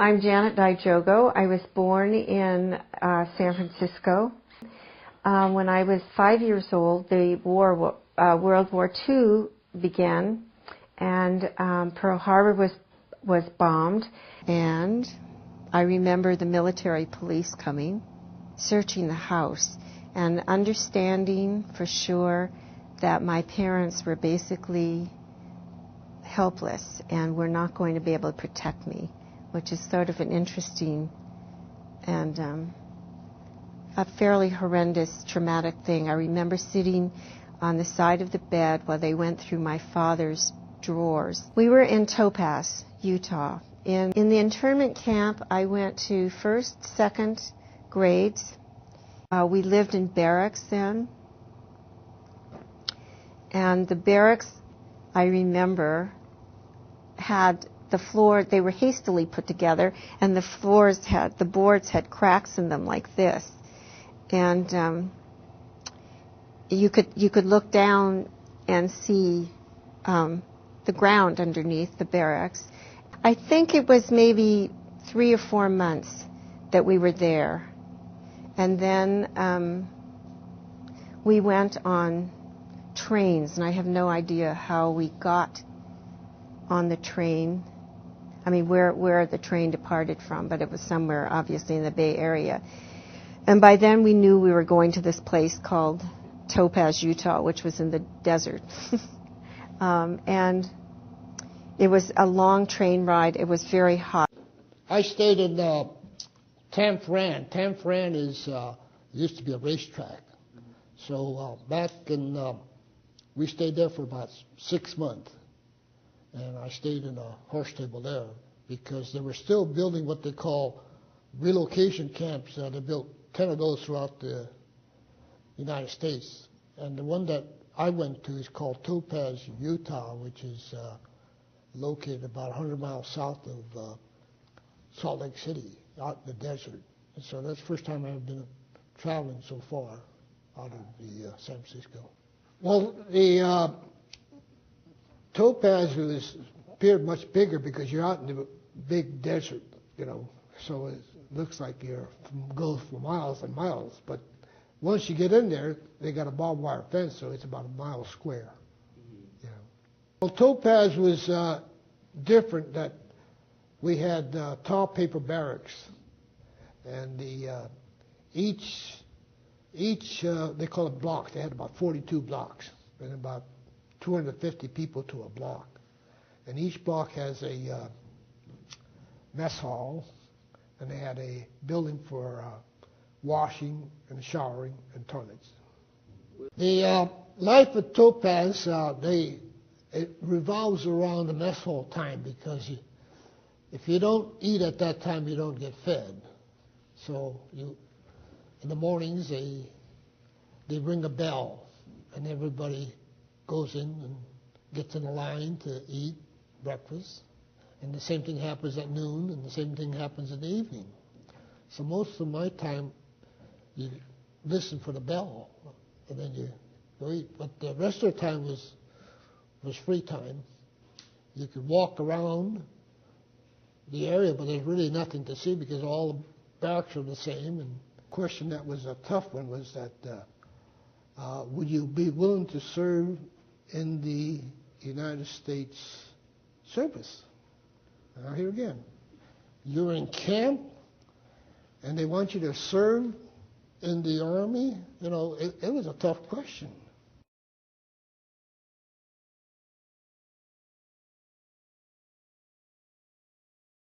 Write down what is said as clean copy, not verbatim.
I'm Janet Dijogo. I was born in San Francisco. When I was 5 years old, the World War II began, and Pearl Harbor was bombed. And I remember the military police coming, searching the house, and understanding for sure that my parents were basically helpless and were not going to be able to protect me, which is sort of an interesting and a fairly horrendous, traumatic thing. I remember sitting on the side of the bed while they went through my father's drawers. We were in Topaz, Utah. In the internment camp, I went to first, second grades. We lived in barracks then. And the barracks, I remember, had the floor, they were hastily put together, and the boards had cracks in them like this. And you could look down and see the ground underneath the barracks. I think it was maybe 3 or 4 months that we were there. And then we went on trains, and I have no idea how we got on the train. I mean, where the train departed from, but it was somewhere, obviously, in the Bay Area. And by then we knew we were going to this place called Topaz, Utah, which was in the desert. And it was a long train ride. It was very hot. I stayed in Tanforan. Tanforan used to be a racetrack. So back in, we stayed there for about 6 months. And I stayed in a horse stable there because they were still building what they call relocation camps. They built 10 of those throughout the United States. And the one that I went to is called Topaz, Utah, which is located about 100 miles south of Salt Lake City, out in the desert. And so that's the first time I've been traveling so far out of the San Francisco. Well, the Topaz appeared much bigger because you're out in the big desert, so it looks like you go for miles and miles. But once you get in there, they got a barbed wire fence, so it's about a mile square. Well, Topaz was different. That we had tall paper barracks, and each they call it blocks. They had about 42 blocks, and about 250 people to a block. And each block has a mess hall, and they had a building for washing and showering and toilets. The life at Topaz, it revolves around the mess hall time, because if you don't eat at that time, you don't get fed. So in the mornings, they ring a bell, and everybody goes in and gets in a line to eat breakfast. And the same thing happens at noon, and the same thing happens in the evening. So most of my time, you listen for the bell, and then you go eat. But the rest of the time was free time. You could walk around the area, but there's really nothing to see because all the barracks are the same. And the question that was a tough one was that would you be willing to serve in the United States service? Now here again, you're in camp, and they want you to serve in the Army. It was a tough question.